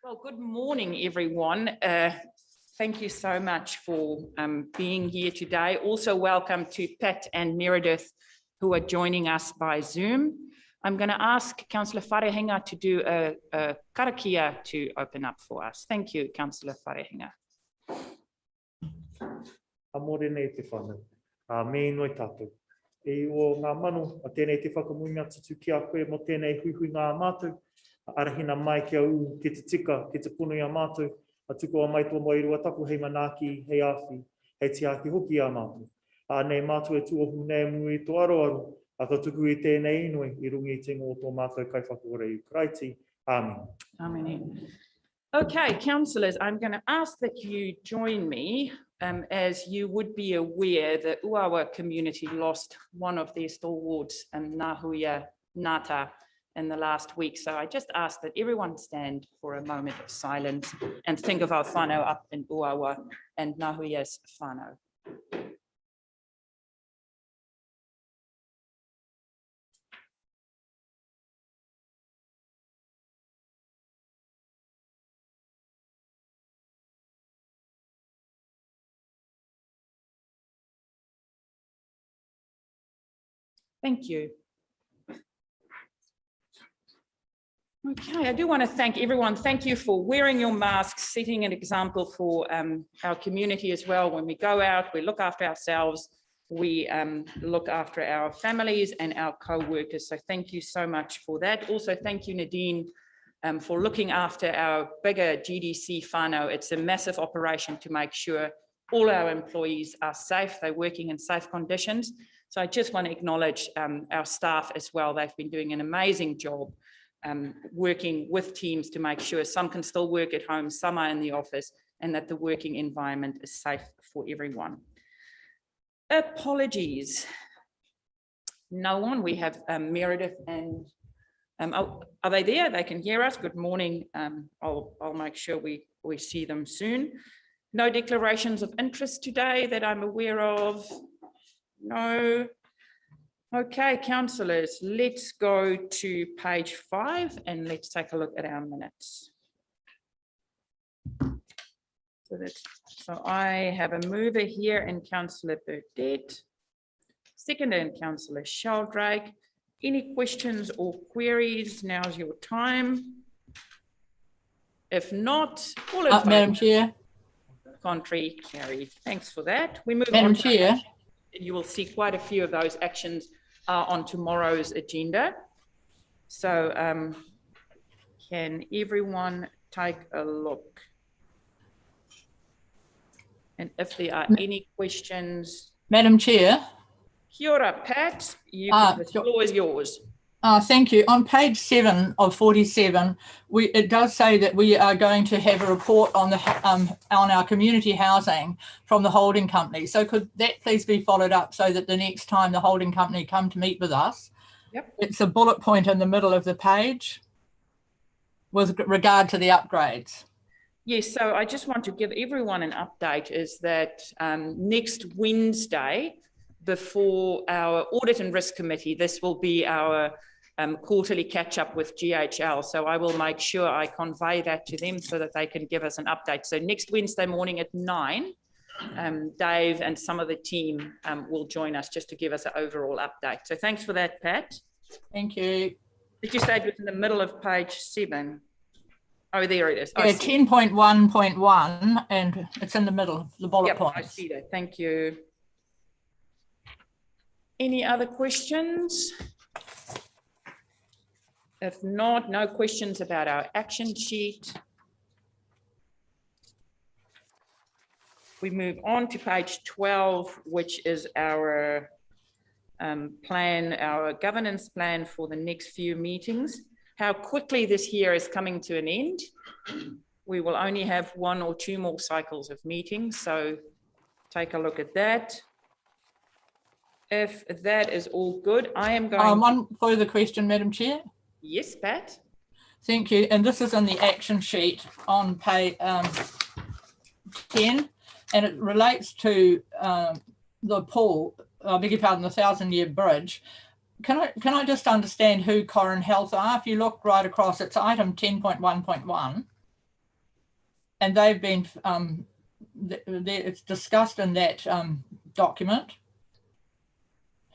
Well, good morning, everyone. Thank you so much for being here today. Also, welcome to Pat and Meredith, who are joining us by Zoom. I'm going to ask Councillor Wharehinga to do a karakia to open up for us. Thank you, Councillor Wharehinga. Amore nei te whana, me inoi tātou. E o ngā mano, a tēnei te whakamuinga tutu ki a koe mo tēnei hui ngā mātou. Arahina mai ki au ki te tika, ki te pono i a mātou. A tuko a mai tō mai rua tapu hei manaki, hei awhi, hei te aki hoki a mātou. Nei mātou e tuohu nei mui tō aroaro. A ka tuku i tēnei inoi, i rungi te ngō tō mātou kai whakahore i Karaiti. Amen. Amen. Okay, councillors, I'm going to ask that you join me as you would be aware the Uawa community lost one of their stalwarts, Nahuia Ngata, in the last week. So I just ask that everyone stand for a moment of silence and think of our whānau up in Uawa and Nahuia's whānau. Thank you. Okay, I do want to thank everyone. Thank you for wearing your masks, setting an example for our community as well. When we go out, we look after ourselves, we look after our families and our co-workers. So thank you so much for that. Also, thank you, Nadine, for looking after our bigger GDC whānau. It's a massive operation to make sure all our employees are safe, they're working in safe conditions. So I just want to acknowledge our staff as well. They've been doing an amazing job working with teams to make sure some can still work at home, some are in the office, and that the working environment is safe for everyone. Apologies. No one. We have Meredith and are they there? They can hear us. Good morning. I'll make sure we see them soon. No declarations of interest today that I'm aware of. No. Okay, councillors, let's go to page 5 and let's take a look at our minutes. So I have a mover here in Councillor Burdett, seconder in Councillor Sheldrake. Any questions or queries? Now's your time. If not, all in Madam Chair. Contrary, carried. Thanks for that. We move Madam on. Chair. You will see quite a few of those actions are on tomorrow's agenda. So can everyone take a look? And if there are any questions. Madam Chair. Kia ora, Pat. The floor is yours. Thank you. On page 7 of 47, it does say that we are going to have a report on our community housing from the holding company. So could that please be followed up so that the next time the holding company come to meet with us, it's a bullet point in the middle of the page with regard to the upgrades. Yes, so I just want to give everyone an update is that next Wednesday, before our Audit and Risk Committee, this will be our quarterly catch up with GHL. So I will make sure I convey that to them so that they can give us an update. So next Wednesday morning at 9, Dave and some of the team will join us just to give us an overall update. So thanks for that, Pat. Thank you. Did you say it was in the middle of page 7? Oh, there it is. Yeah, 10.1.1, and it's in the middle, the bullet points. I see that. Thank you. Any other questions? If not, no questions about our action sheet. We move on to page 12, which is our plan, our governance plan for the next few meetings. How quickly this year is coming to an end. We will only have 1 or 2 more cycles of meetings, so take a look at that. If that is all good, I am going. One further question, Madam Chair. Yes, Pat. Thank you. And this is in the action sheet on page 10, and it relates to the pool, I beg your pardon, the 1,000-year bridge. Can I just understand who Corin Health are? If you look right across, it's item 10.1.1. and they've been, it's discussed in that document.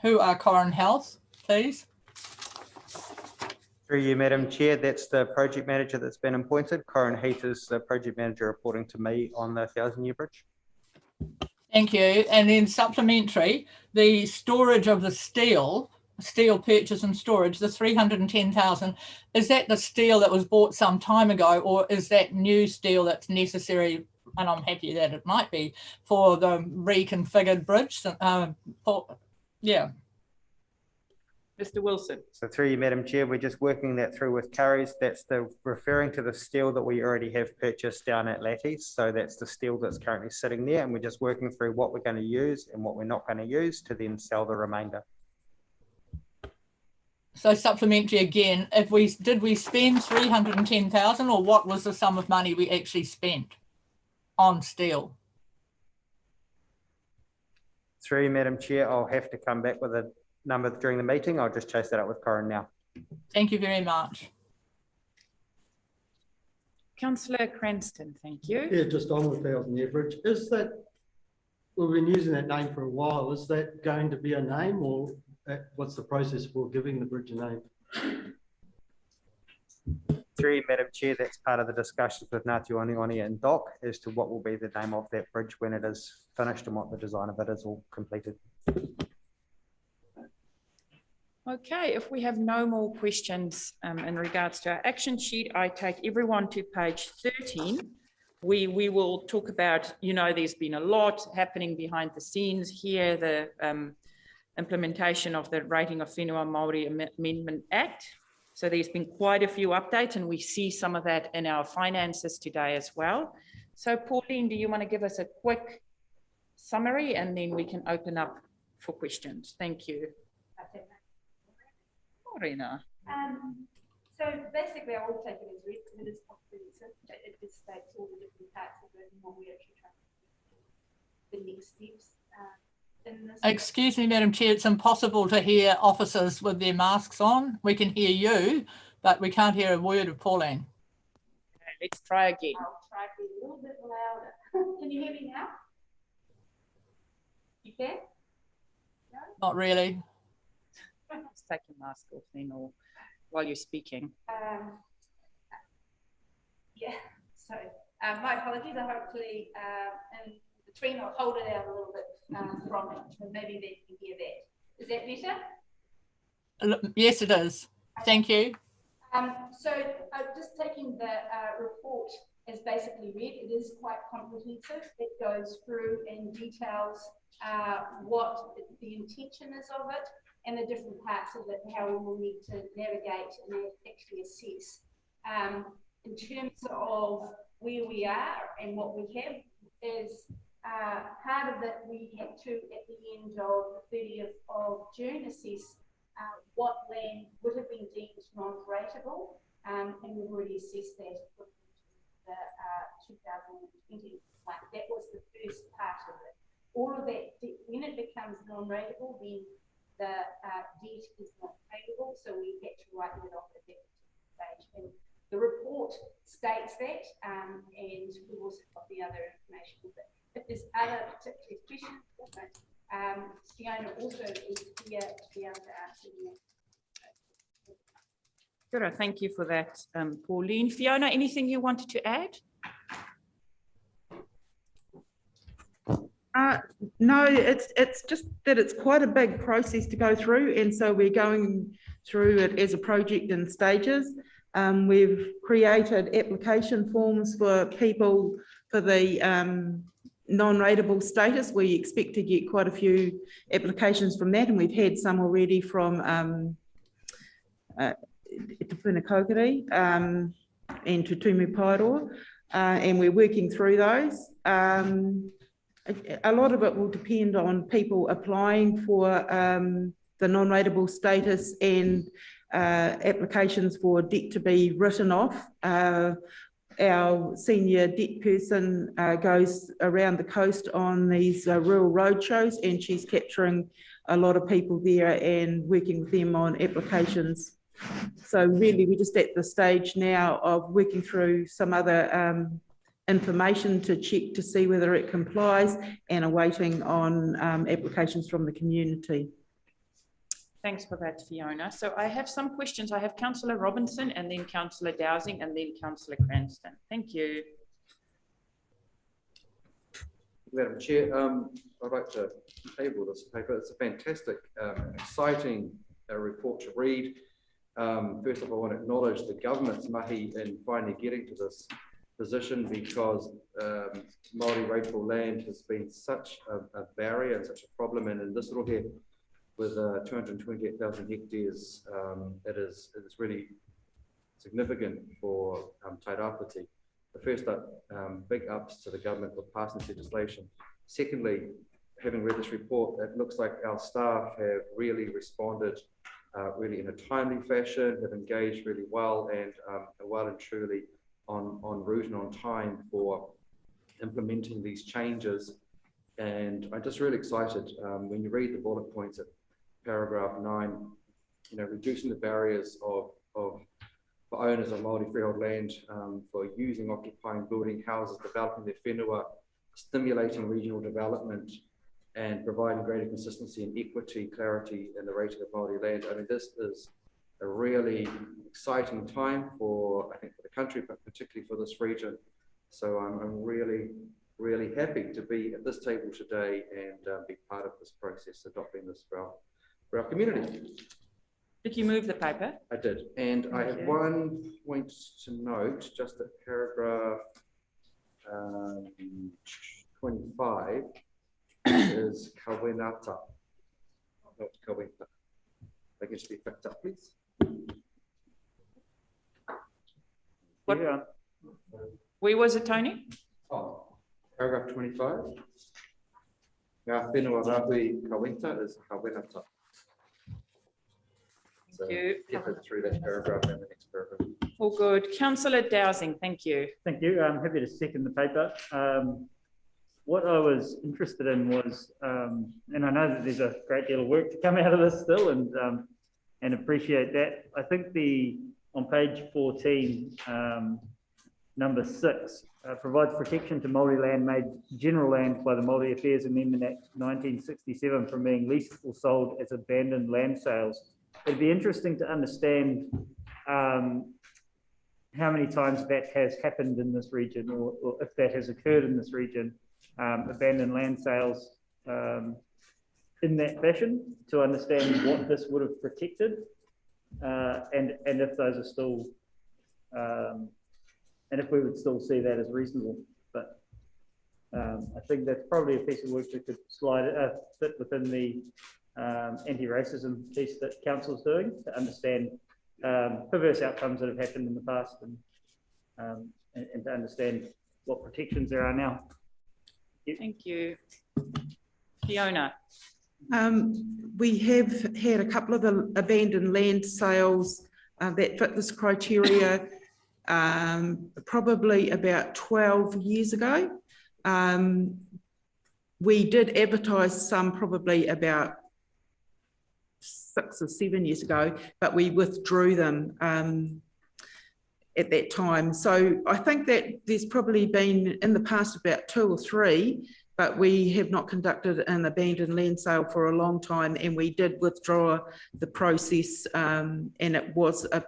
Who are Corin Health, please? Through you, Madam Chair, that's the project manager that's been appointed. Corin Heath is the project manager reporting to me on the 1,000-year bridge. Thank you. And then supplementary, the storage of the steel purchase and storage, the 310,000, is that the steel that was bought some time ago, or is that new steel that's necessary, and I'm happy that it might be, for the reconfigured bridge? Yeah. Mr. Wilson. So through you, Madam Chair, we're just working that through with Curry's. That's referring to the steel that we already have purchased down at Latties. So that's the steel that's currently sitting there, and we're just working through what we're going to use and what we're not going to use to then sell the remainder. So supplementary again, did we spend 310,000, or what was the sum of money we actually spent on steel? Through you, Madam Chair, I'll have to come back with a number during the meeting. I'll just chase that up with Corin now. Thank you very much. Councillor Cranston, thank you. Yeah, just on with 1,000-year bridge. Is that, we've been using that name for a while, is that going to be a name, or what's the process for giving the bridge a name? Through you, Madam Chair, that's part of the discussions with Ngāti Waniwani and DOC as to what will be the name of that bridge when it is finished and what the design of it is all completed. Okay, if we have no more questions in regards to our action sheet, I take everyone to page 13. We will talk about, there's been a lot happening behind the scenes here, the implementation of the Rating of Whenua Māori Amendment Act. So there's been quite a few updates, and we see some of that in our finances today as well. So Pauline, do you want to give us a quick summary, and then we can open up for questions? Thank you. Morena. So basically, I will take it as read because it is comprehensive. It just states all the different parts of it and what we actually try to do. The next steps in this. Excuse me, Madam Chair, it's impossible to hear officers with their masks on. We can hear you, but we can't hear a word of Pauline. Okay, let's try again. I'll try to be a little bit louder. Can you hear me now? You can? No? Not really. Let's take your mask off then, or while you're speaking. Yeah, so my apologies. I hopefully in between I'll hold it out a little bit from it, and maybe they can hear that. Is that better? Yes, it is. Thank you. So just taking the report as basically read, it is quite comprehensive. It goes through and details what the intention is of it, and the different parts of it, how we will need to navigate and actually assess. In terms of where we are and what we have is part of it we had to, at the end of the 30th of June, assess what land would have been deemed non-rateable, and we've already assessed that with the 2020 plan. That was the first part of it. All of that, when it becomes non-rateable, then the debt is not payable, so we had to write that off at that stage. And the report states that, and we've also got the other information. But if there's other particular questions, Fiona also is here to be able to answer them. Good, thank you for that, Pauline. Fiona, anything you wanted to add? No, it's just that it's quite a big process to go through, and so we're going through it as a project in stages. We've created application forms for people for the non-rateable status. We expect to get quite a few applications from that, and we've had some already from Te Whenakokiri and Te Tumu Paeroa, and we're working through those. A lot of it will depend on people applying for the non-rateable status and applications for debt to be written off. Our senior debt person goes around the coast on these rural road shows, and she's capturing a lot of people there and working with them on applications. So really, we're just at the stage now of working through some other information to check to see whether it complies, and are waiting on applications from the community. Thanks for that, Fiona. So I have some questions. I have Councillor Robinson and then Councillor Dowsing and then Councillor Cranston. Thank you. Madam Chair, I'd like to table this paper. It's a fantastic, exciting report to read. First of all, I want to acknowledge the government's mahi in finally getting to this position, because Māori rainfall land has been such a barrier and such a problem, and in this rohe with 228,000 hectares, it is really significant for Tairāwhiti. The first up, big ups to the government for passing this legislation. Secondly, having read this report, it looks like our staff have really responded really in a timely fashion, have engaged really well, and are well and truly on route and on time for implementing these changes. And I'm just really excited when you read the bullet points at paragraph 9, you know, reducing the barriers for owners of Māori freehold land for using, occupying, building houses, developing their whenua, stimulating regional development, and providing greater consistency and equity, clarity in the rating of Māori land. I mean, this is a really exciting time for, I think, for the country, but particularly for this region. So I'm really, really happy to be at this table today and be part of this process, adopting this for our community. Did you move the paper? I did, and I have one point to note, just at paragraph 25 is kawenata, not kawenta. I can just be picked up, please. What? Yeah. Where was it, Tony? Oh, paragraph 25. Ngā whenua rāhui kawenta is kawenata. So Thank you. get through that paragraph and the next paragraph. All good. Councillor Dowsing, thank you. Thank you. I'm happy to second the paper. What I was interested in was, and I know that there's a great deal of work to come out of this still, and appreciate that. I think on page 14, number 6, provides protection to Māori land made general land by the Māori Affairs Amendment Act 1967 from being leased or sold as abandoned land sales. It'd be interesting to understand how many times that has happened in this region, or if that has occurred in this region, abandoned land sales in that fashion, to understand what this would have protected, and if those are still, and if we would still see that as reasonable. But I think that's probably a piece of work that could fit within the anti-racism piece that Council's doing, to understand perverse outcomes that have happened in the past, and to understand what protections there are now. Thank you. Fiona. We have had a couple of abandoned land sales that fit this criteria, probably about 12 years ago. We did advertise some probably about 6 or 7 years ago, but we withdrew them at that time. So I think that there's probably been in the past about 2 or 3, but we have not conducted an abandoned land sale for a long time, and we did withdraw the process, and it was a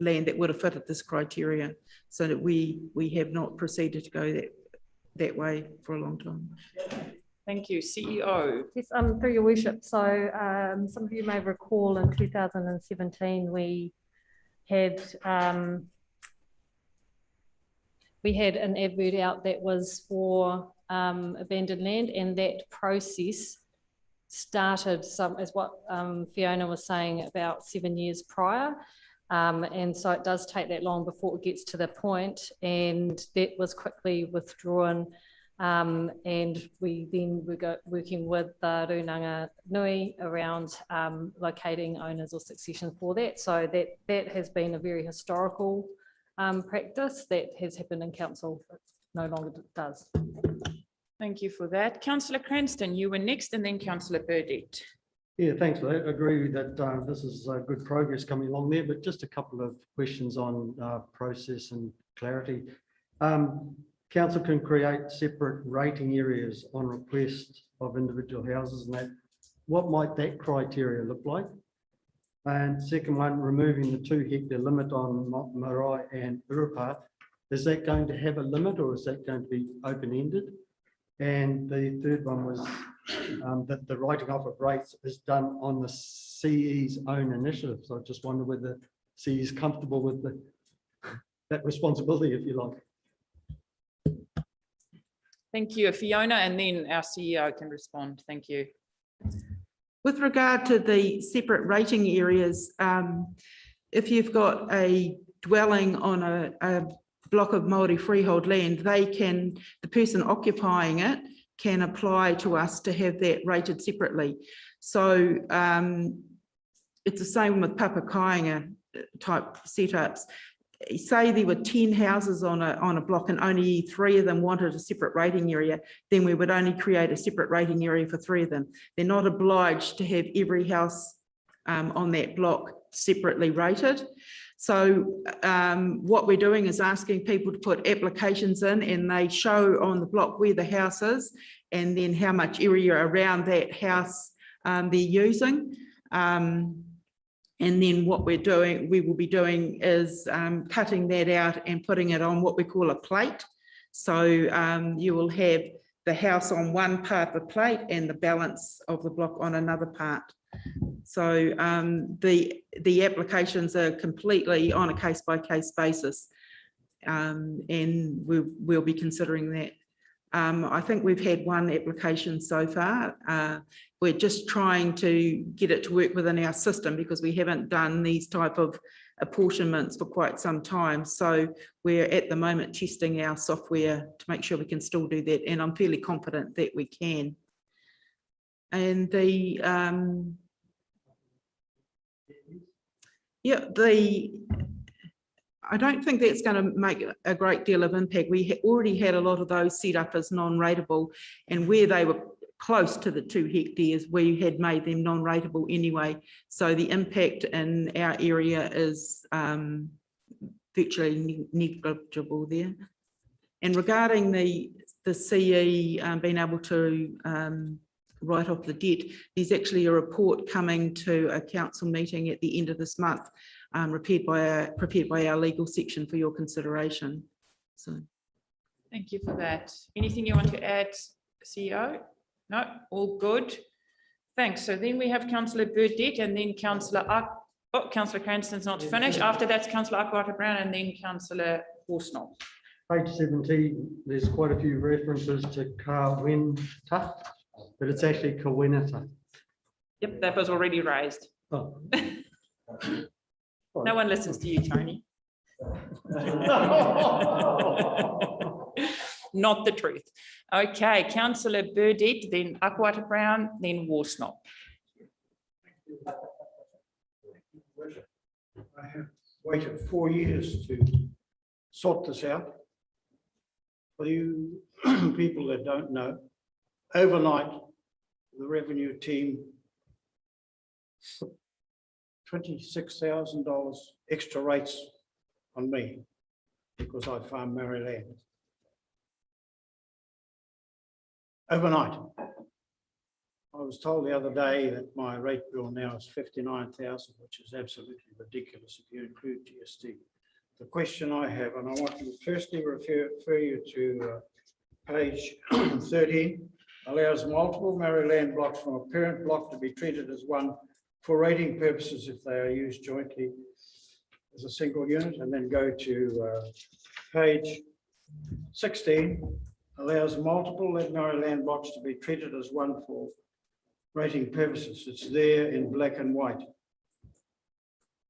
land that would have fitted this criteria, so that we have not proceeded to go that way for a long time. Thank you. CEO. Yes, through your worship. So some of you may recall in 2017 we had an advert out that was for abandoned land, and that process started as what Fiona was saying, about 7 years prior. And so it does take that long before it gets to the point, and that was quickly withdrawn. And we then were working with the Runanga Nui around locating owners or succession for that. So that has been a very historical practice that has happened in council, but no longer does. Thank you for that. Councillor Cranston, you were next, and then Councillor Burdett. Yeah, thanks for that. I agree that this is good progress coming along there, but just a couple of questions on process and clarity. council can create separate rating areas on request of individual houses and that, what might that criteria look like? And second one, removing the 2 hectare limit on Marae and Urupa, is that going to have a limit or is that going to be open-ended? And the third one was that the writing off of rates is done on the CE's own initiative. So I just wonder whether CE is comfortable with that responsibility, if you like. Thank you, Fiona, and then our CEO can respond. Thank you. With regard to the separate rating areas, if you've got a dwelling on a block of Māori freehold land, the person occupying it can apply to us to have that rated separately. So it's the same with papakainga type setups. Say there were 10 houses on a block and only 3 of them wanted a separate rating area, then we would only create a separate rating area for 3 of them. They're not obliged to have every house on that block separately rated. So what we're doing is asking people to put applications in and they show on the block where the house is and then how much area around that house they're using. And then what we will be doing is cutting that out and putting it on what we call a plate. So you will have the house on one part of the plate and the balance of the block on another part. So the applications are completely on a case-by-case basis, and we'll be considering that. I think we've had 1 application so far. We're just trying to get it to work within our system because we haven't done these type of apportionments for quite some time. So we're at the moment testing our software to make sure we can still do that. And I'm fairly confident that we can. And I don't think that's going to make a great deal of impact. We already had a lot of those set up as non-rateable, and where they were close to the 2 hectares, we had made them non-rateable anyway. So the impact in our area is virtually negligible there. And regarding the CE being able to write off the debt, there's actually a report coming to a council meeting at the end of this month, prepared by our legal section for your consideration. So, Thank you for that. Anything you want to add, CEO? No, all good. Thanks. So then we have Councillor Burdett and then Councillor Councillor Cranston's not finished. After that's Councillor Akwata-Brown and then Councillor Horsnell. Page 17, there's quite a few references to Kawinta, but it's actually Kawinata. Yep, that was already raised. Oh. No one listens to you, Tony. Not the truth. Okay, Councillor Burdett, then Akwata-Brown, then Worsnop. I have waited 4 years to sort this out. For you people that don't know, overnight, the revenue team put $26,000 extra rates on me because I farm Maori land. Overnight. I was told the other day that my rate bill now is $59,000, which is absolutely ridiculous if you include GST. The question I have, and I want to firstly refer you to page 13, allows multiple Maori land blocks from a parent block to be treated as one for rating purposes if they are used jointly as a single unit, and then go to page 16, allows multiple Maori land blocks to be treated as one for rating purposes. It's there in black and white.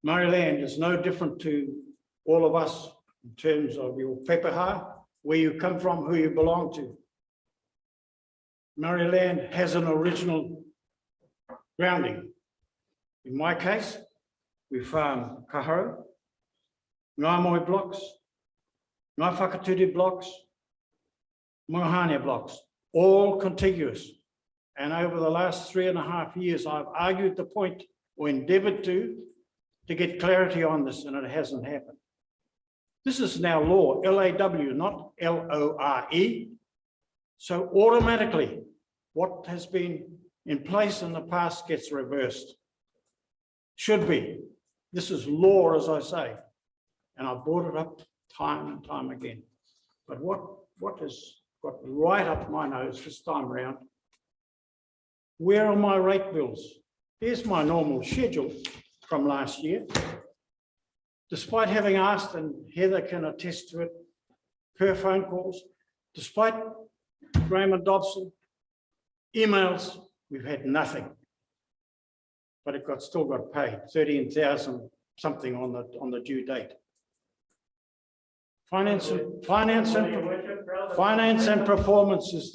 Maori land is no different to all of us in terms of your pepeha, where you come from, who you belong to. Maori land has an original grounding. In my case, we farm kaharo, Ngāmoe blocks, Ngā Whakaturi blocks, Mohania blocks, all contiguous. And over the last 3.5 years, I've argued the point or endeavored to get clarity on this, and it hasn't happened. This is now law, L-A-W, not L-O-R-E. So automatically, what has been in place in the past gets reversed. Should be. This is law, as I say. And I've brought it up time and time again. But what has got right up my nose this time around, where are my rate bills? Here's my normal schedule from last year. Despite having asked, and Heather can attest to it, per phone calls, despite Raymond Dobson, emails, we've had nothing. But it still got paid, 13,000 something on the due date. Finance and performance is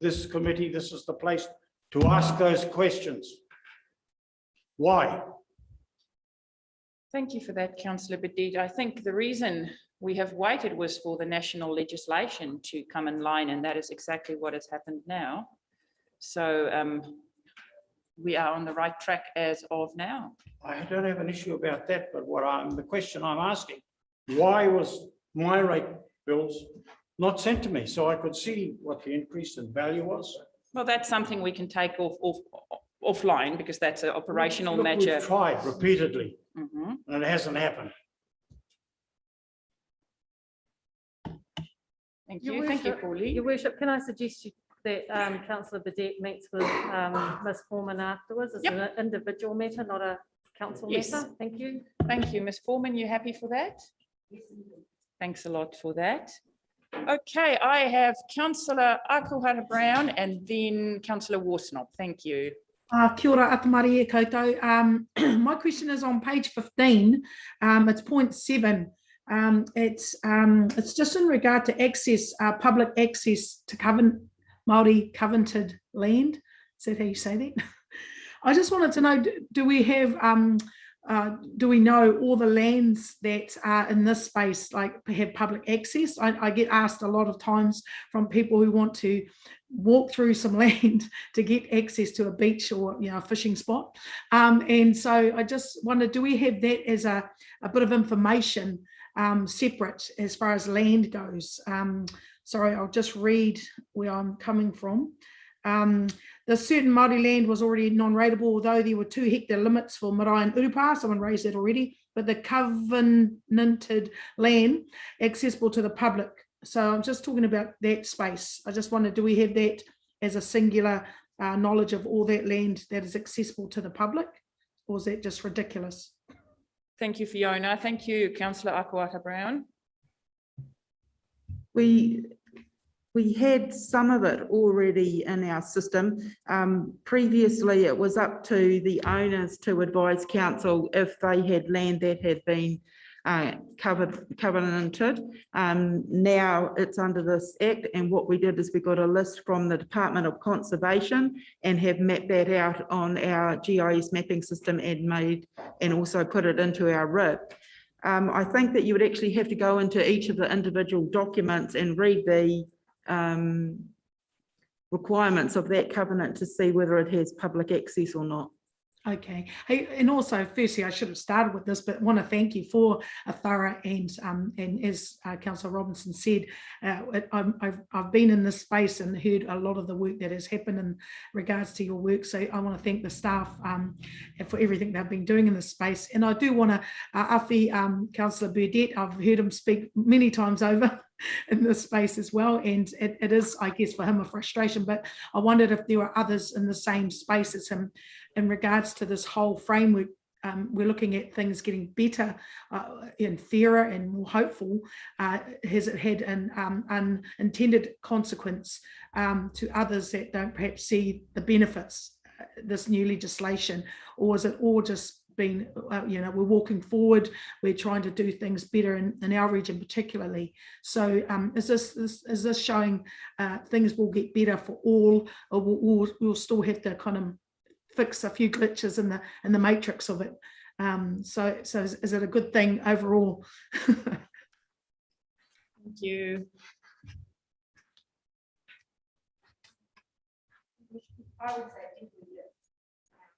this committee. This is the place to ask those questions. Why? Thank you for that, Councillor Badid. I think the reason we have waited was for the national legislation to come in line, and that is exactly what has happened now. So we are on the right track as of now. I don't have an issue about that, but the question I'm asking, why was my rate bills not sent to me so I could see what the increase in value was? Well, that's something we can take offline because that's an operational Look, matter. we've tried repeatedly Mhm. and it hasn't happened. Thank Your you. Thank you, Worship, Pauline. Your Worship, can I suggest that Councillor Burdett meets with Ms Foreman afterwards? It's an individual matter, not a council Yes. matter. Thank you. Thank you, Ms Foreman. You happy for that? Thanks a lot for that. Okay, I have Councillor Akuhara Brown and then Councillor Worsnop. Thank you. Kia ora, atamari e koutou. My question is on page 15. It's point 7. It's just in regard to access, public access to Māori covenanted land. Is that how you say that? I just wanted to know, do we have, do we know all the lands that are in this space, like have public access? I get asked a lot of times from people who want to walk through some land to get access to a beach or a fishing spot. And so I just wondered, do we have that as a bit of information separate as far as land goes? Sorry, I'll just read where I'm coming from. The certain Māori land was already non-rateable, although there were 2 hectare limits for marae and urupa. Someone raised that already, but the covenanted land accessible to the public. So I'm just talking about that space. I just wondered, do we have that as a singular knowledge of all that land that is accessible to the public, or is that just ridiculous? Thank you, Fiona. Thank you, Councillor Akuhara Brown. We had some of it already in our system. Previously, it was up to the owners to advise council if they had land that had been covenanted. Now it's under this act, and what we did is we got a list from the Department of Conservation and have mapped that out on our GIS mapping system and also put it into our RIP. I think that you would actually have to go into each of the individual documents and read the requirements of that covenant to see whether it has public access or not. Okay. Hey, and also, firstly, I should have started with this, but want to thank you for a thorough and as Councillor Robinson said, I've been in this space and heard a lot of the work that has happened in regards to your work. So I want to thank the staff for everything they've been doing in this space. And I do want to, Afi, Councillor Burdett, I've heard him speak many times over in this space as well, and it is, I guess, for him a frustration, but I wondered if there were others in the same space as him in regards to this whole framework. We're looking at things getting better and fairer and more hopeful. Has it had an unintended consequence to others that don't perhaps see the benefits, this new legislation, or is it all just been, we're walking forward, we're trying to do things better in our region particularly? So is this showing things will get better for all, or we'll still have to kind of fix a few glitches in the matrix of it? So is it a good thing overall? Thank you. I would say definitely yes.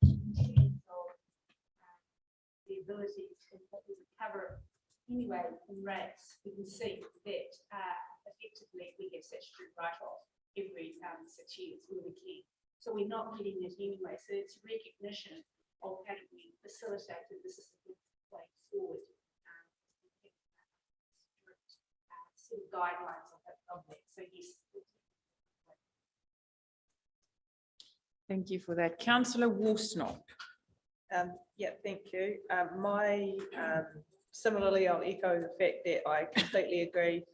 In terms of the ability to cover anyway, in rates, we can see that effectively we have statutory write-off every 6 years where we can. So we're not getting it anyway. So it's recognition of how do we facilitate that this is the way forward. Sort of guidelines of that. So yes. Thank you for that. Councillor Woolsnop. Yeah, thank you. Similarly, I'll echo the fact that I completely agree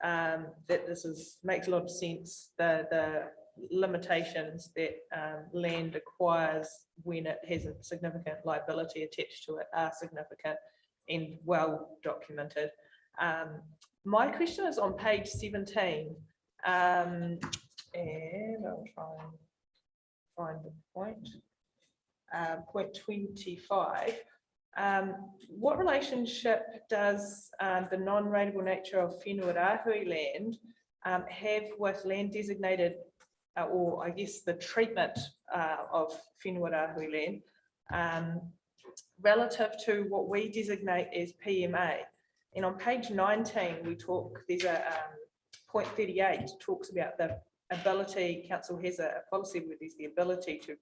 that this makes a lot of sense. The limitations that land acquires when it has a significant liability attached to it are significant and well documented. My question is on page 17, and I'll try and find the point. Point 25. What relationship does the non-rateable nature of Whenua Rāhui land have with land designated, or I guess the treatment of Whenua Rāhui land relative to what we designate as PMA? And on page 19, we talk, there's a point 38 talks about the ability, council has a policy where there's the ability to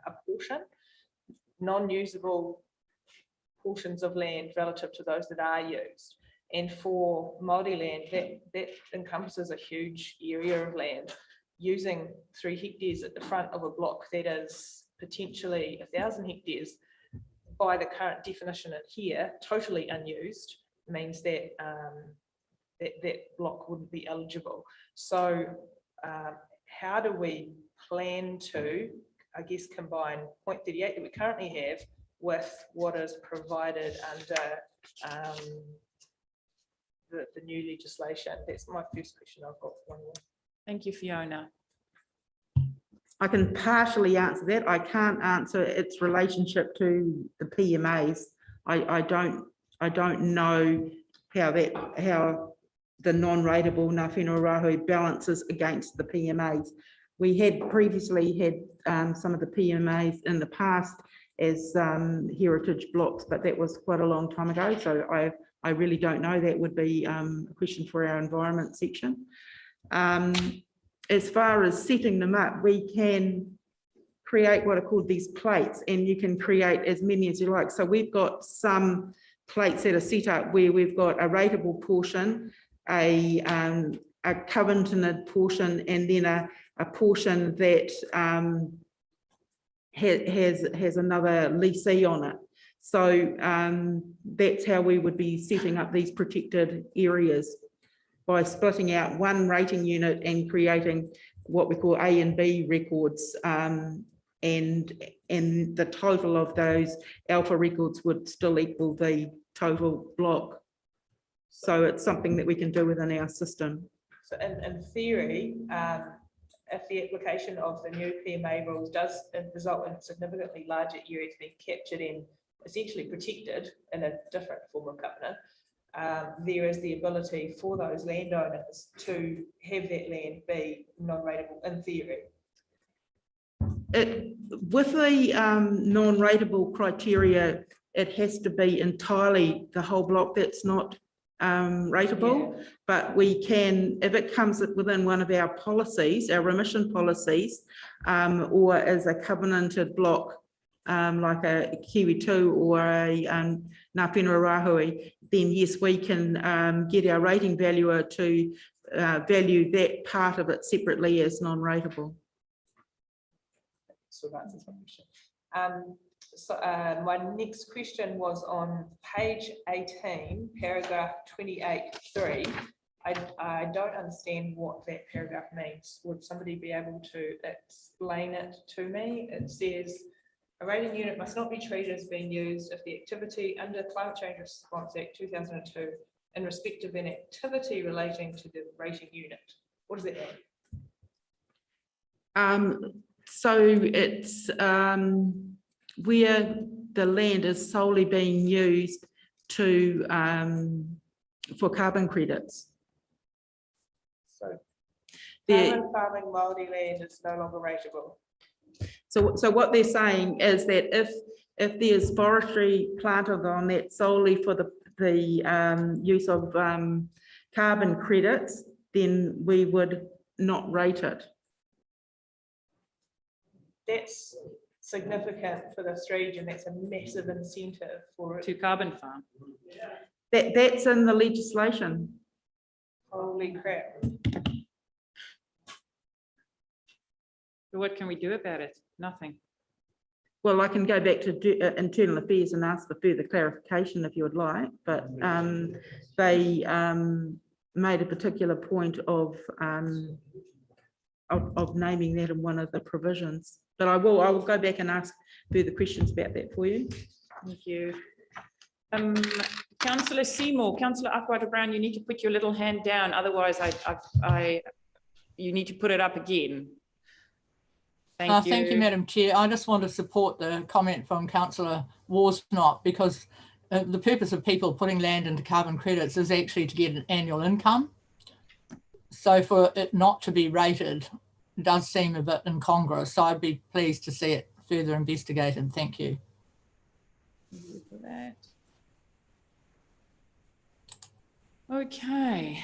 apportion non-usable portions of land relative to those that are used. And for Māori land, that encompasses a huge area of land. Using 3 hectares at the front of a block that is potentially 1,000 hectares by the current definition in here, totally unused, means that that block wouldn't be eligible. So how do we plan to, I guess, combine point 38 that we currently have with what is provided under the new legislation? That's my first question. I've got one more. Thank you, Fiona. I can partially answer that. I can't answer its relationship to the PMAs. I don't know how the non-rateable Ngā Whenua Rāhui balances against the PMAs. We had previously had some of the PMAs in the past as heritage blocks, but that was quite a long time ago. So I really don't know. That would be a question for our environment section. As far as setting them up, we can create what are called these plates, and you can create as many as you like. So we've got some plates that are set up where we've got a rateable portion, a covenanted portion, and then a portion that has another leasee on it. So that's how we would be setting up these protected areas, by splitting out one rating unit and creating what we call A and B records, and the total of those alpha records would still equal the total block. So it's something that we can do within our system. So in theory, if the application of the new PMA rules does result in significantly larger areas being captured and essentially protected in a different form of covenant, there is the ability for those landowners to have that land be non-rateable in theory. With the non-rateable criteria, it has to be entirely the whole block that's not rateable, yeah. But we can, if it comes within one of our policies, our remission policies, or as a covenanted block, like a Kiwi 2 or a Ngā Whenua Rāhui, then yes, we can get our rating valuer to value that part of it separately as non-rateable. So that's my question. My next question was on page 18, paragraph 28.3. I don't understand what that paragraph means. Would somebody be able to explain it to me? It says, a rating unit must not be treated as being used if the activity under Climate Change Response Act 2002 in respect of an activity relating to the rating unit. What does that mean? So it's where the land is solely being used to for carbon credits. So carbon farming Māori land is no longer rateable. So what they're saying is that if there's forestry planted on that solely for the use of carbon credits, then we would not rate it. That's significant for this region. That's a massive incentive for it. To carbon farm. That's in the legislation. Holy crap. So what can we do about it? Nothing. Well, I can go back to internal affairs and ask for further clarification if you would like, but they made a particular point of naming that in one of the provisions. But I will go back and ask further questions about that for you. Thank you. Councillor Seymour, Councillor Upward-Brown, you need to put your little hand down. Otherwise, you need to put it up again. Thank you. Thank you, Madam Chair. I just want to support the comment from Councillor Worsnop, because the purpose of people putting land into carbon credits is actually to get an annual income. So for it not to be rated does seem a bit incongruous. So I'd be pleased to see it further investigated. Thank you. Thank you for that. Okay.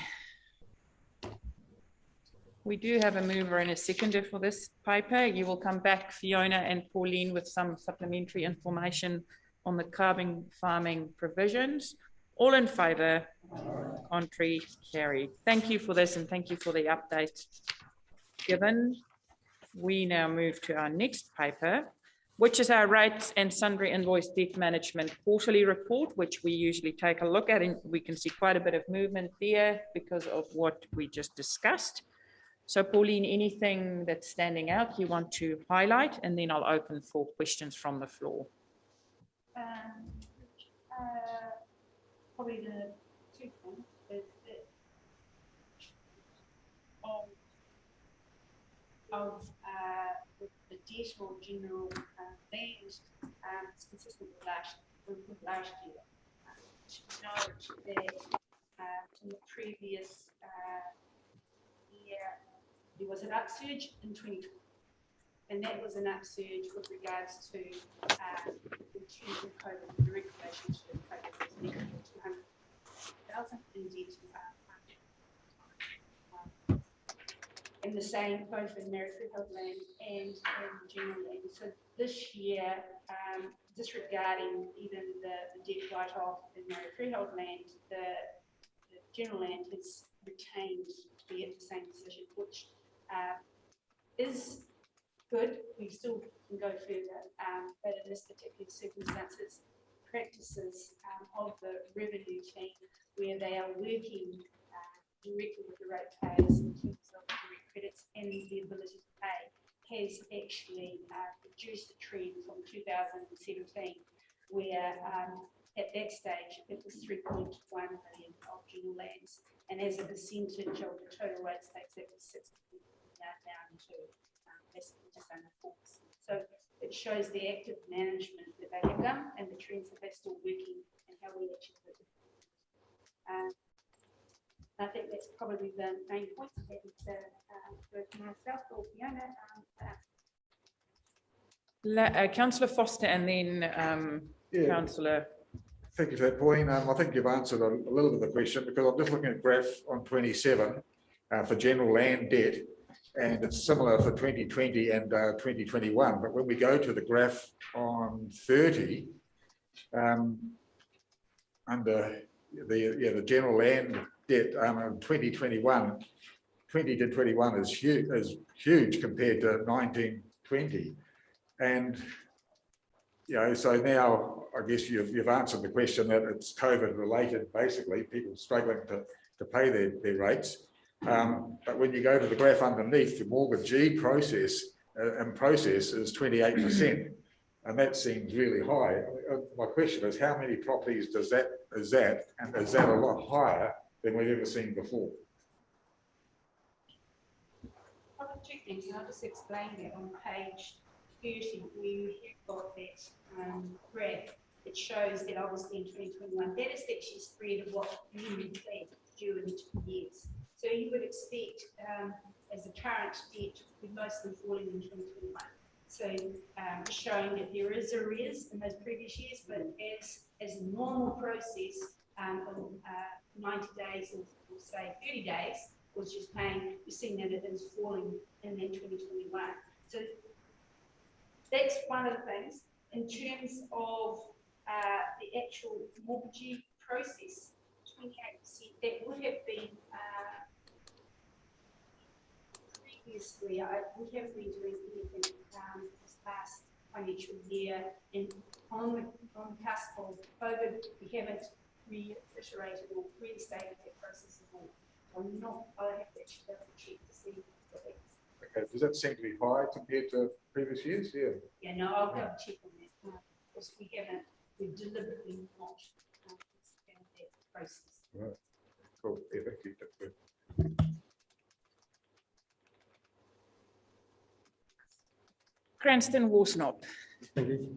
We do have a mover and a seconder for this paper. You will come back, Fiona and Pauline, with some supplementary information on the carbon farming provisions. All in favour, contrary, carried. Thank you for this and thank you for the update given. We now move to our next paper, which is our rates and sundry invoice debt management quarterly report, which we usually take a look at, and we can see quite a bit of movement there because of what we just discussed. So Pauline, anything that's standing out you want to highlight, and then I'll open for questions from the floor. Probably the 2 points is that of the debt or general land is consistent with last year. Note that in the previous year there was an upsurge in 2020, and that was an upsurge with regards to the change in COVID, the direct relation to COVID was negative 200,000 in debt. And the same both in Mary Freehold land and in general land. So this year, disregarding even the debt write-off in Mary Freehold land, the general land has retained to be at the same position, which is good. We still can go further, but in this particular circumstances, practices of the revenue team where they are working directly with the ratepayers in terms of direct credits and the ability to pay has actually reduced the trend from 2017, where at that stage it was 3.1 million of general lands, and as a percentage of the total rate stakes, that was 6%, now down to just under 4%. So it shows the active management that they have done and the trends that they're still working and how we actually work. I think that's probably the main points. Happy to go to myself or Fiona. Councillor Foster and then Councillor. Thank you for that, Pauline. I think you've answered a little bit of the question, because I'm just looking at graph on 27 for general land debt, and it's similar for 2020 and 2021. But when we go to the graph on 30, under the general land debt in 2021, 20 to 21 is huge compared to 1920, and so now I guess you've answered the question that it's COVID related, basically people struggling to pay their rates. But when you go to the graph underneath, the mortgagee process is 28%, and that seems really high. My question is, how many properties is that, and is that a lot higher than we've ever seen before? Probably two things, and I'll just explain that on page 30, where you have got that graph. It shows that obviously in 2021, that is actually spread of what you would plan during 2 years. So you would expect, as the current debt would mostly falling in 2021. So showing that there is arrears in those previous years, but as a normal process, on 90 days or say 30 days, which is paying, you're seeing that it is falling in that 2021. So that's one of the things. In terms of the actual mortgagee process, 28%, that would have been previously, we haven't been doing anything this past financial year, and on the cusp of COVID, we haven't reiterated or reinstated that process at all. I'm not, I have to actually double check to see what that is. Okay, does that seem to be high compared to previous years? Yeah. Yeah, no, I'll double check on that, because we deliberately not expanded that process. Right. Cool. Yeah, thank you. That's good. Cranston Worsnop. Thank you.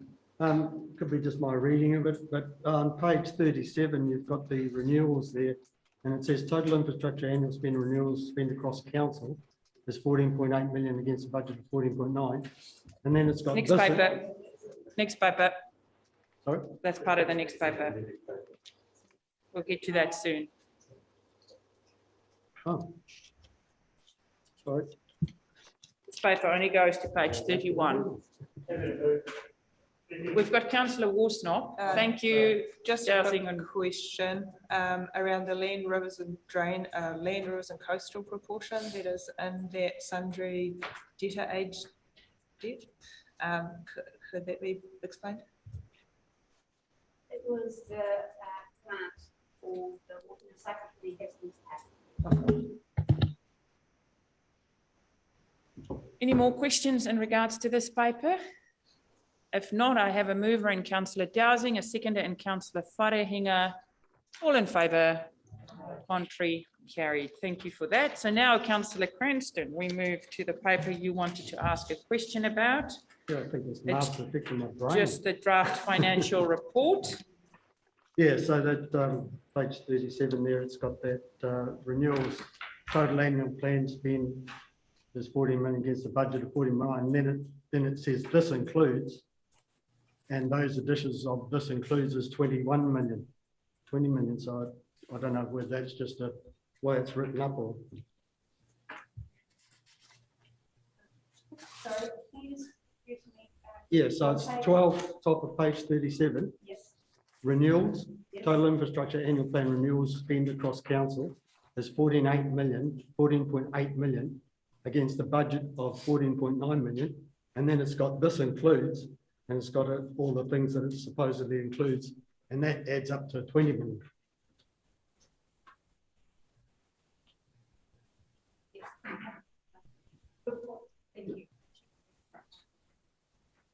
Could be just my reading of it, but on page 37, you've got the renewals there, and it says total infrastructure annual spend renewals spend across council is 14.8 million against a budget of 14.9, and then it's got Next this- paper. Next paper. Sorry? That's part of the next paper. We'll get to that soon. Oh. Sorry. This paper only goes to page 31. We've got Councillor Worsnop. Thank you. Just Dowsing a and question around the land, rivers and land, rivers and coastal proportion that is in that sundry debtor age debt. Could that be explained? It was the plant for the water secretary has been any more questions in regards to this paper? If not, I have a mover in Councillor Dowsing, a seconder in Councillor Wharehinga. All in favour, contrary, carried. Thank you for that. So now, Councillor Cranston, we move to the paper you wanted to ask a question about. Yeah, I think it's It's last affecting my brain. just the draft financial report. Yeah, so that page 37 there, it's got that renewals, total annual plan spend is 14 million against the budget of 49, and then it says this includes, and those additions of this includes is 21 million, 20 million. So I don't know whether that's just the way it's written up or. Sorry, please excuse me. Yeah, so it's 12, top of page 37. Yes. Renewals, Yes. total infrastructure annual plan renewals spend across council is 14.8 million against the budget of 14.9 million. And then it's got this includes, and it's got all the things that it supposedly includes, and that adds up to 20 million. Thank you.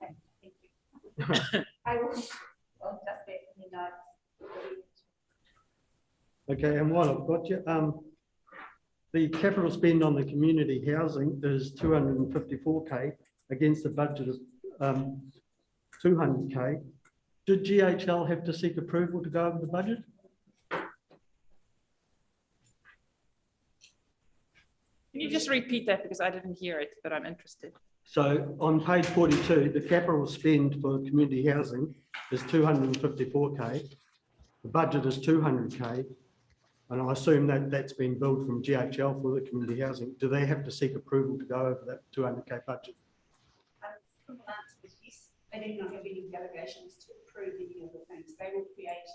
Thank you. I will, I'll just let me know. Okay, and while I've got you, the capital spend on the community housing is 254K against the budget of 200K. Did GHL have to seek approval to go over the budget? Can you just repeat that because I didn't hear it, but I'm interested. So on page 42, the capital spend for community housing is 254K. The budget is 200K. And I assume that that's been billed from GHL for the community housing. Do they have to seek approval to go over that 200K budget? Simple answer is yes. They do not have any delegations to approve any of the things. They will create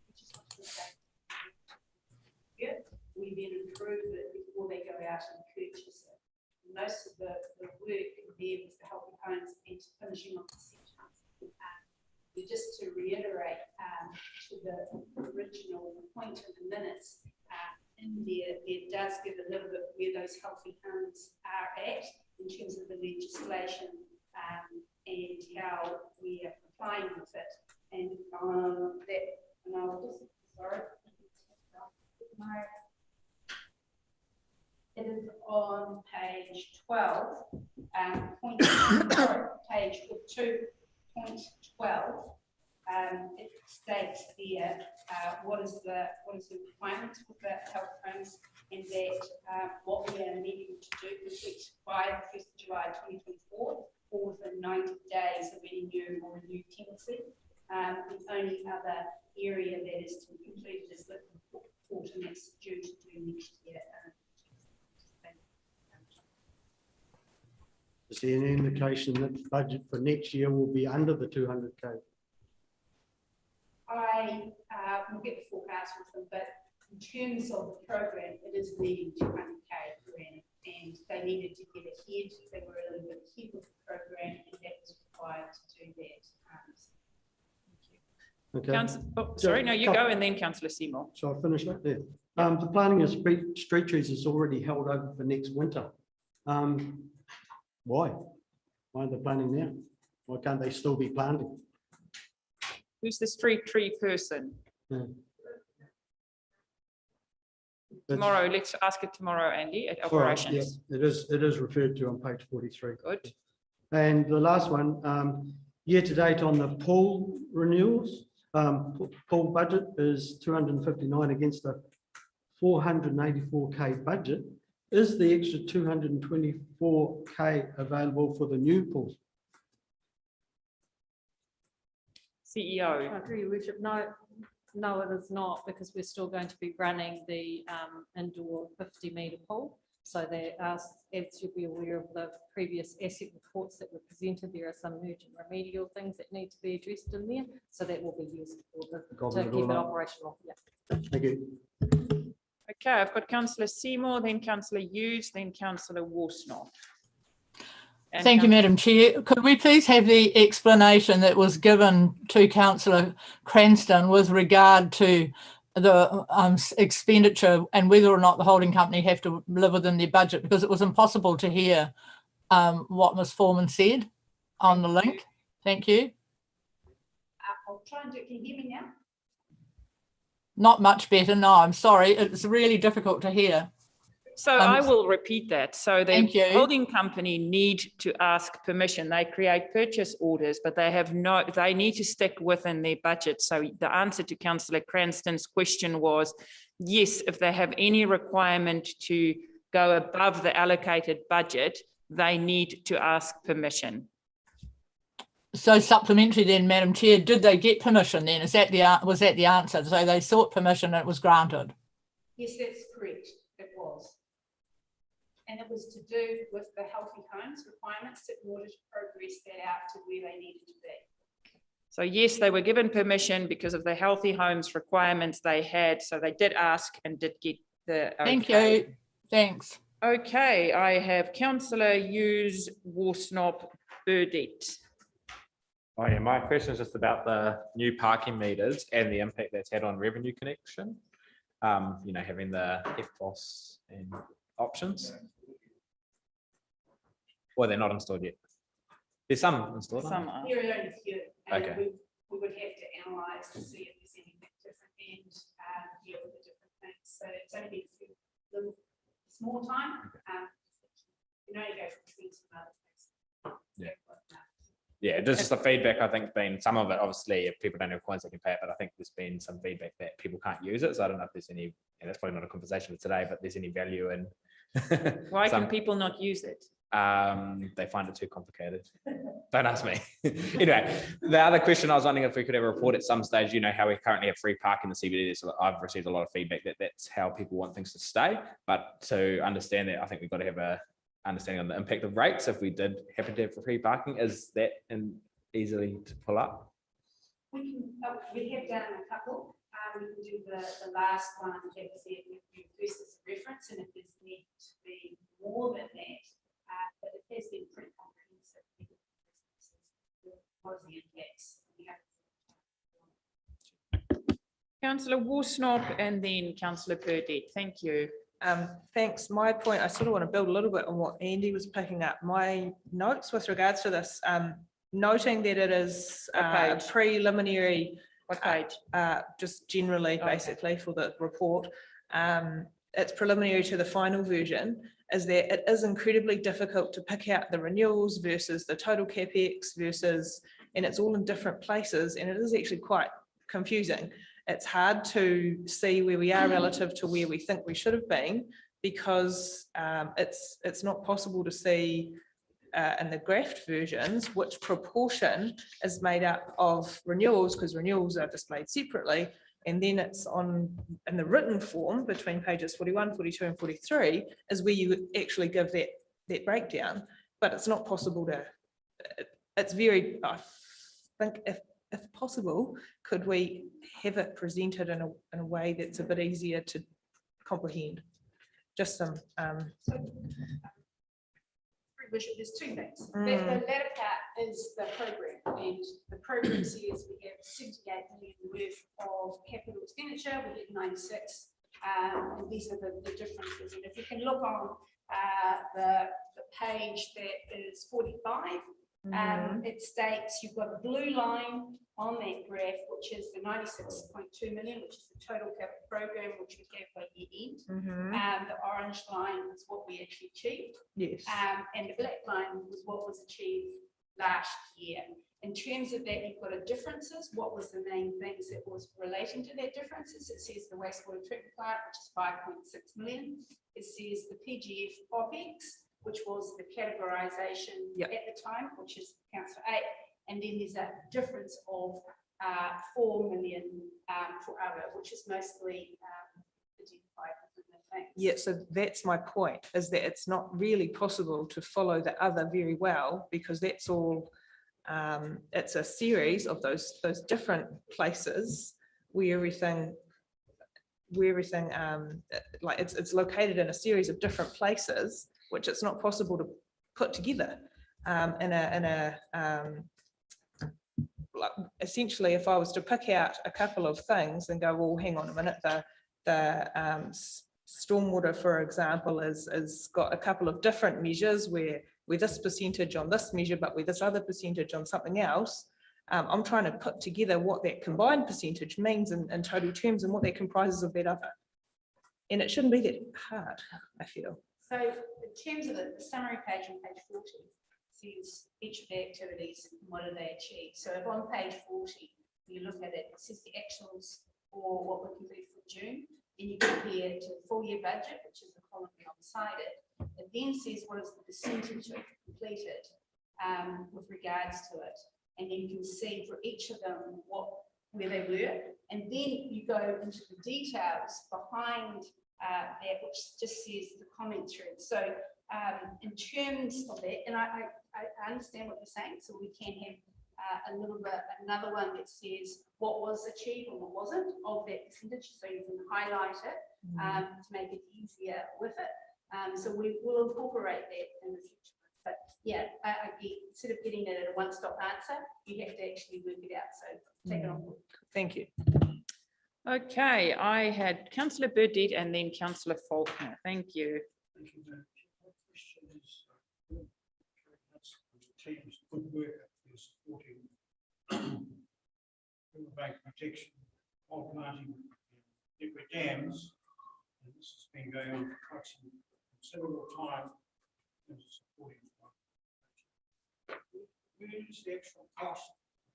which is what we say. Yeah, we then approve it before they go out and purchase it. Most of the work there was the Healthy Homes and finishing off the centre. Just to reiterate to the original point in the minutes, in there, it does give a little bit where those healthy homes are at in terms of the legislation and how we are complying with it. And that, and I'll just, sorry, it is on page 12, page 2.12. It states there what is the requirements for the health homes, and that what we are needing to do is by the 1st of July 2024, or within 90 days of any new or renewed tenancy. The only other area that is to be completed is the report, and that's due to do next year. Is there any indication that the budget for next year will be under the 200K? I will get the forecast with them, but in terms of the program, it is needing 200K per annum, and they needed to get ahead. They were a little bit ahead with the program, and that was required to do that. Okay. Sorry, no, you go, and then Councillor Seymour. So I'll finish that there. The planting of street trees is already held over for next winter. Why? Why are they planting now? Why can't they still be planting? Who's the street tree person? Yeah. Tomorrow, let's ask it tomorrow, Andy, at operations. Yeah, it is referred to on page 43. Good. And the last one, year to date on the pool renewals, pool budget is 259 against the 484K budget. Is the extra 224K available for the new pools? CEO. I agree, Richard. No, it is not, because we're still going to be running the indoor 50-metre pool. So there are, as you'll be aware of the previous asset reports that were presented, there are some urgent remedial things that need to be addressed in there. So that will be used for to keep it operational. Yeah. Thank you. Okay, I've got Councillor Seymour, then Councillor Hughes, then Councillor Worsnop. Thank you, Madam Chair. Could we please have the explanation that was given to Councillor Cranston with regard to the expenditure and whether or not the holding company have to live within their budget, because it was impossible to hear what Ms. Foreman said on the link. Thank you. I'll try and do it. Can you hear me now? Not much better. No, I'm sorry. It's really difficult to hear. So I will repeat that. So the holding company need to ask permission. They create purchase orders, but they need to stick within their budget. So the answer to Councillor Cranston's question was, yes, if they have any requirement to go above the allocated budget, they need to ask permission. So supplementary then, Madam Chair, did they get permission then? Was that the answer? So they sought permission and it was granted? Yes, that's correct. It was. And it was to do with the healthy homes requirements in order to progress that out to where they needed to be. So yes, they were given permission because of the healthy homes requirements they had. So they did ask and did get the okay. Thank you. Thanks. Okay, I have Councillor Hughes, Worsnop, Burdett. Oh yeah, my question is just about the new parking meters and the impact that's had on revenue connection. You know, having the FBOS and options. Well, they're not installed yet. There's some installed. Some are. There are only a few. And okay. We would have to analyse to see if there's anything different and deal with the different things. So it's only been a few little small time. You know, you go from things to other things. Yeah. Yeah, there's just the feedback, I think, been some of it, obviously, if people don't have coins, they can pay it, but I think there's been some feedback that people can't use it. So I don't know if there's any, and that's probably not a conversation for today, but there's any value in. Why can people not use it? They find it too complicated. Don't ask me. Anyway, the other question I was wondering if we could have a report at some stage, you know, how we currently have free parking in the CBD. So I've received a lot of feedback that that's how people want things to stay. But to understand that, I think we've got to have a understanding on the impact of rates. If we did happen to have free parking, is that easily to pull up? We have done a couple. We can do the last one that was there. We use as a reference, and if there's need to be more than that, but it has been pretty comprehensive. What are the impacts? Councillor Worsnop and then Councillor Burdett. Thank you. Thanks. My point, I sort of want to build a little bit on what Andy was picking up. My notes with regards to this, noting that it is a preliminary, just generally, basically, for the report. It's preliminary to the final version, is that it is incredibly difficult to pick out the renewals versus the total capex versus, and it's all in different places, and it is actually quite confusing. It's hard to see where we are relative to where we think we should have been, because it's not possible to see in the graft versions, which proportion is made up of renewals, because renewals are displayed separately. And then it's in the written form between pages 41, 42 and 43 is where you actually give that breakdown, but it's not possible to, it's very, I think if possible, could we have it presented in a way that's a bit easier to comprehend? Just some, There's two things. The latter part is the program, and the program says we have 78 million worth of capital expenditure, we get 96, and these are the differences. And if you can look on the page that is 45, it states you've got a blue line on that graph, which is the 96.2 million, which is the total capital program, which we have by year end. The orange line is what we actually achieved. yes. And the black line was what was achieved last year. In terms of that, you've got a differences. What was the main things that was relating to that differences? It says the wastewater treatment plant, which is 5.6 million. It says the PGF OPEX, which was the categorization at the time, which is council 8. And then there's a difference of 4 million for other, which is mostly identified within the things. Yeah, so that's my point, is that it's not really possible to follow the other very well, because that's all, it's a series of those different places where everything like it's located in a series of different places, which it's not possible to put together like essentially, if I was to pick out a couple of things and go, well, hang on a minute, the stormwater, for example, is got a couple of different measures where this percentage on this measure, but with this other percentage on something else. I'm trying to put together what that combined percentage means in total terms and what that comprises of that other. And it shouldn't be that hard, I feel. So in terms of the summary page on page 40, says each of the activities and what do they achieve. So if on page 40, you look at it, it says the actuals for what we can do for June, and you compare it to the full year budget, which is the column alongside it. It then says what is the percentage of completed with regards to it. And you can see for each of them where they were. And then you go into the details behind that, which just says the comment thread. So in terms of that, and I understand what you're saying, so we can have a little bit, another one that says what was achieved and what wasn't of that percentage, so you can highlight it to make it easier with it. So we will incorporate that in the future. But yeah, I get, instead of getting it at a one-stop answer, you have to actually work it out. So take it on board. Thank you. Okay, I had Councillor Burdett and then Councillor Faulkner. Thank you. Thank you, Madam Chair. My question is, the team's good work for supporting riverbank protection, pole planting, different dams. And this has been going on for quite some considerable time in terms of supporting. Where is the actual cost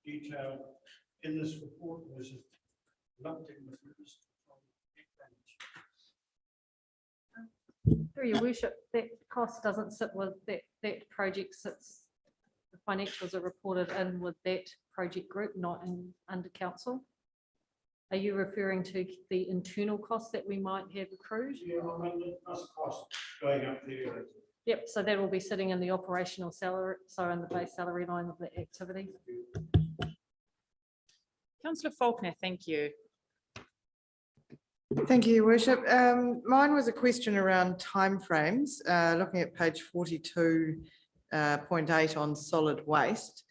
detail in this report, or is it lumped in with the rest of Through your worship, that cost doesn't sit with that project, sits, the financials are reported in with that project group, not under council. Are you referring to the internal costs that we might have accrued? Yeah, I mean, that's cost going up there. Yep, so that will be sitting in the operational salary, so in the base salary line of the activity. Councillor Faulkner, thank you. Thank you, Your Worship. Mine was a question around timeframes, looking at page 42.8 on solid waste.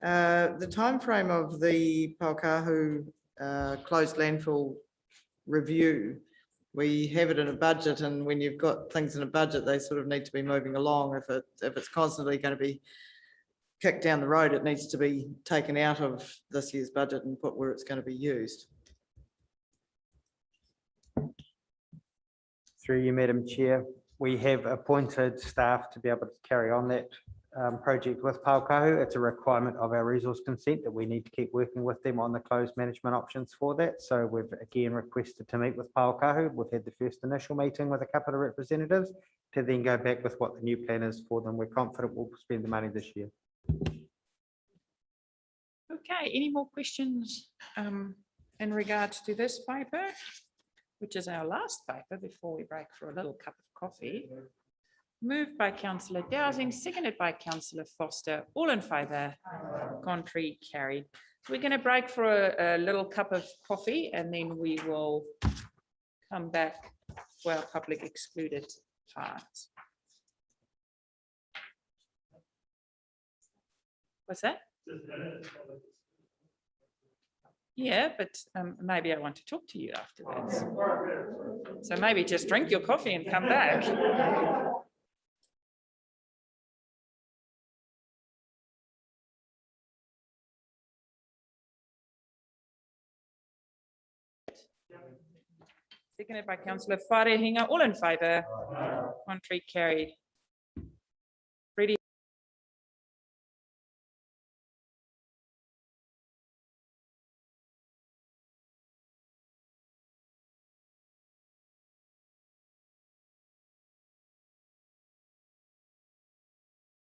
The timeframe of the Paukahu closed landfill review, we have it in a budget, and when you've got things in a budget, they sort of need to be moving along. If it's constantly going to be kicked down the road, it needs to be taken out of this year's budget and put where it's going to be used. Through you, Madam Chair, we have appointed staff to be able to carry on that project with Paukahu. It's a requirement of our resource consent that we need to keep working with them on the closed management options for that. So we've again requested to meet with Paukahu. We've had the first initial meeting with a couple of representatives to then go back with what the new plan is for them. We're confident we'll spend the money this year. Okay, any more questions in regards to this paper, which is our last paper before we break for a little cup of coffee? Moved by councillor Dowsing, seconded by councillor Foster. All in favour? Contrary, carried. We're going to break for a little cup of coffee and then we will come back for our public excluded parts. What's that? Yeah, but maybe I want to talk to you afterwards. So maybe just drink your coffee and come back. Seconded by councillor Wharehinga. All in favour? Contrary, carried.